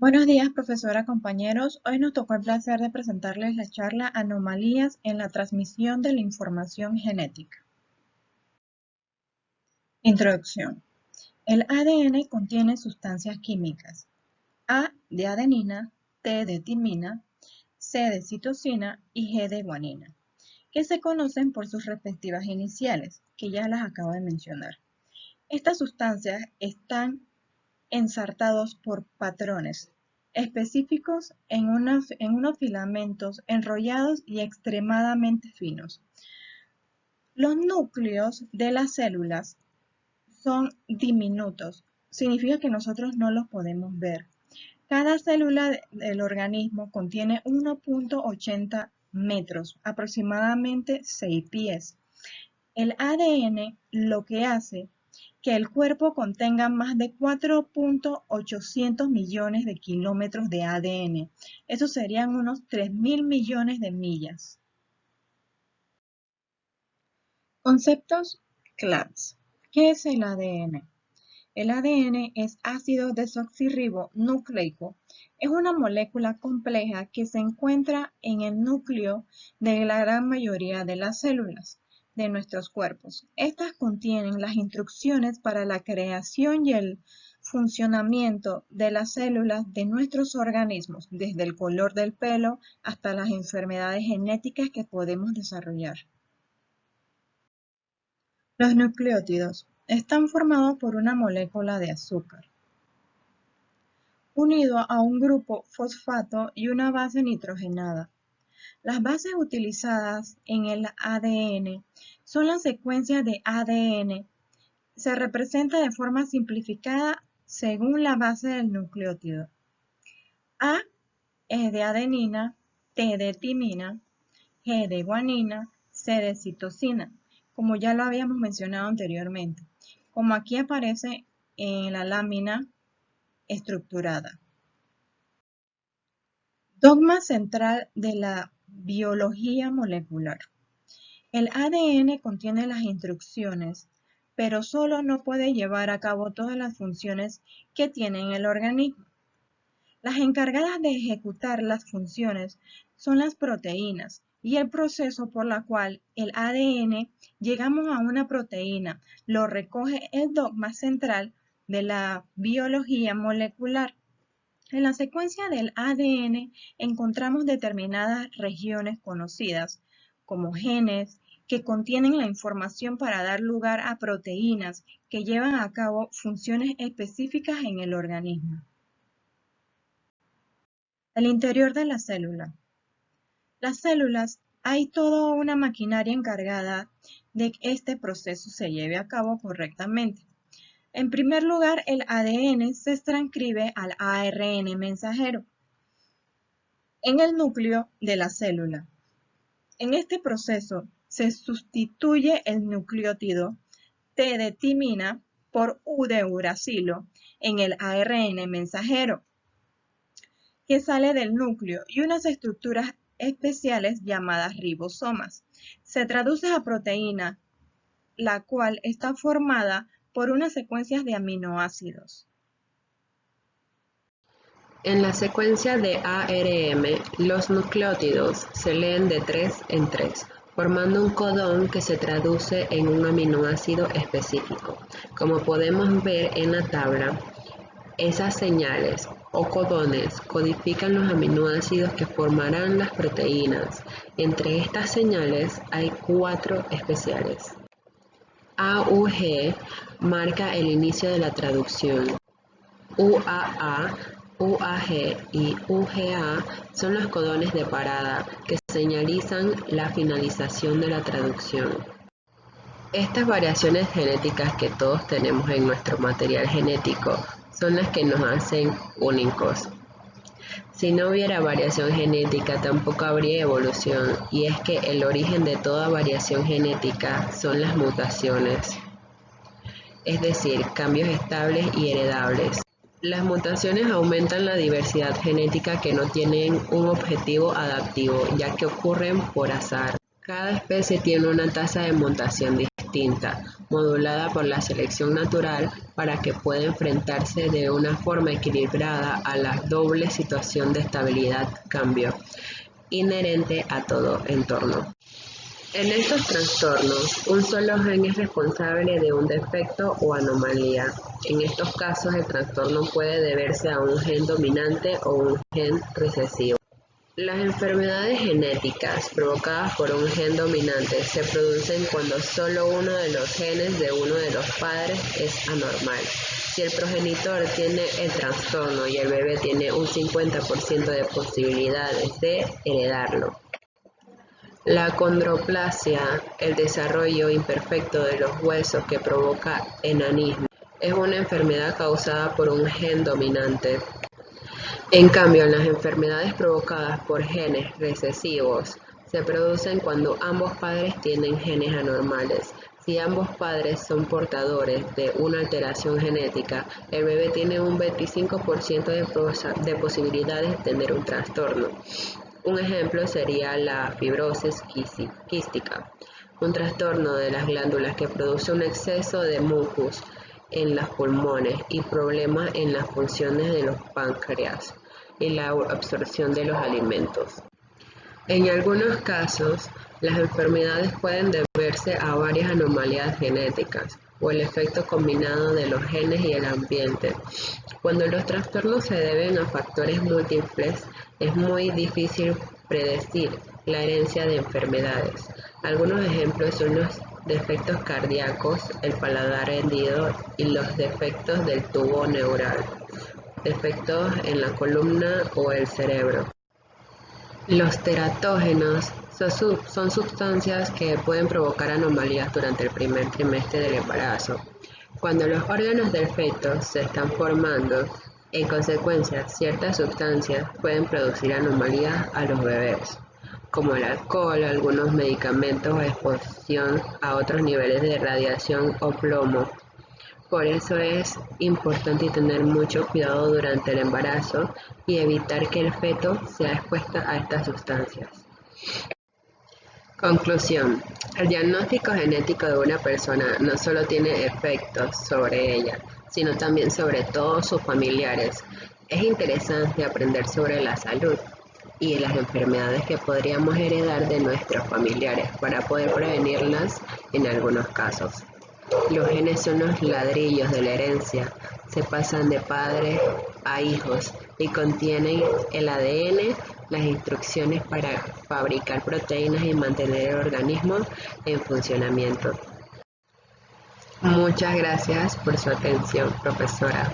Buenos días, profesora, compañeros. Hoy nos tocó el placer de presentarles la charla Anomalías en la transmisión de la información genética. Introducción. El ADN contiene sustancias químicas: A de adenina, T de timina, C de citosina y G de guanina, que se conocen por sus respectivas iniciales, que ya las acabo de mencionar. Estas sustancias están ensartados por patrones específicos en unos filamentos enrollados y extremadamente finos. Los núcleos de las células son diminutos, significa que nosotros no los podemos ver. Cada célula del organismo contiene 1.80 metros, aproximadamente 6 pies. El ADN lo que hace que el cuerpo contenga más de 4.800 millones de kilómetros de ADN. Eso serían unos 3.000 millones de millas. Conceptos claves. ¿Qué es el ADN? El ADN es ácido desoxirribonucleico. Es una molécula compleja que se encuentra en el núcleo de la gran mayoría de las células de nuestros cuerpos. Estas contienen las instrucciones para la creación y el funcionamiento de las células de nuestros organismos, desde el color del pelo hasta las enfermedades genéticas que podemos desarrollar. Los nucleótidos están formados por una molécula de azúcar, unido a un grupo fosfato y una base nitrogenada. Las bases utilizadas en el ADN son las secuencias de ADN. Se representa de forma simplificada según la base del nucleótido. A es de adenina, T de timina, G de guanina, C de citosina, como ya lo habíamos mencionado anteriormente, como aquí aparece en la lámina estructurada. Dogma central de la biología molecular. El ADN contiene las instrucciones, pero solo no puede llevar a cabo todas las funciones que tiene en el organismo. Las encargadas de ejecutar las funciones son las proteínas y el proceso por la cual el ADN llegamos a una proteína lo recoge el dogma central de la biología molecular. En la secuencia del ADN encontramos determinadas regiones conocidas como genes que contienen la información para dar lugar a proteínas que llevan a cabo funciones específicas en el organismo. El interior de la célula. Las células, hay toda una maquinaria encargada de que este proceso se lleve a cabo correctamente. En primer lugar, el ADN se transcribe al ARN mensajero en el núcleo de la célula. En este proceso se sustituye el nucleótido T de timina por U de uracilo en el ARN mensajero, que sale del núcleo, y unas estructuras especiales llamadas ribosomas. Se traduce a proteína, la cual está formada por unas secuencias de aminoácidos. En la secuencia de ARN, los nucleótidos se leen de 3 en 3, formando un codón que se traduce en un aminoácido específico. Como podemos ver en la tabla, esas señales o codones codifican los aminoácidos que formarán las proteínas. Entre estas señales hay 4 especiales. AUG marca el inicio de la traducción. UAA, UAG y UGA son los codones de parada que señalizan la finalización de la traducción. Estas variaciones genéticas que todos tenemos en nuestro material genético son las que nos hacen únicos. Si no hubiera variación genética, tampoco habría evolución, y es que el origen de toda variación genética son las mutaciones, es decir, cambios estables y heredables. Las mutaciones aumentan la diversidad genética que no tienen un objetivo adaptivo, ya que ocurren por azar. Cada especie tiene una tasa de mutación distinta, modulada por la selección natural para que pueda enfrentarse de una forma equilibrada a la doble situación de estabilidad-cambio inherente a todo entorno. En estos trastornos, un solo gen es responsable de un defecto o anomalía. En estos casos, el trastorno puede deberse a un gen dominante o un gen recesivo. Las enfermedades genéticas provocadas por un gen dominante se producen cuando solo uno de los genes de uno de los padres es anormal. Si el progenitor tiene el trastorno y el bebé tiene un 50% de posibilidades de heredarlo. La acondroplasia, el desarrollo imperfecto de los huesos que provoca enanismo, es una enfermedad causada por un gen dominante. En cambio, las enfermedades provocadas por genes recesivos se producen cuando ambos padres tienen genes anormales. Si ambos padres son portadores de una alteración genética, el bebé tiene un 25% de posibilidades de tener un trastorno. Un ejemplo sería la fibrosis quística, un trastorno de las glándulas que produce un exceso de mucus en los pulmones y problemas en las funciones de los páncreas y la absorción de los alimentos. En algunos casos, las enfermedades pueden deberse a varias anomalías genéticas o el efecto combinado de los genes y el ambiente. Cuando los trastornos se deben a factores múltiples, es muy difícil predecir la herencia de enfermedades. Algunos ejemplos son los defectos cardíacos, el paladar hendido y los defectos del tubo neural, defectos en la columna o el cerebro. Los teratógenos son sustancias que pueden provocar anomalías durante el primer trimestre del embarazo. Cuando los órganos del feto se están formando, en consecuencia, ciertas sustancias pueden producir anomalías a los bebés, como el alcohol, algunos medicamentos o exposición a otros niveles de radiación o plomo. Por eso es importante tener mucho cuidado durante el embarazo y evitar que el feto sea expuesto a estas sustancias. Conclusión. El diagnóstico genético de una persona no solo tiene efectos sobre ella, sino también sobre todos sus familiares. Es interesante aprender sobre la salud y las enfermedades que podríamos heredar de nuestros familiares para poder prevenirlas en algunos casos. Los genes son los ladrillos de la herencia, se pasan de padres a hijos y contienen el ADN, las instrucciones para fabricar proteínas y mantener el organismo en funcionamiento. Muchas gracias por su atención, profesora.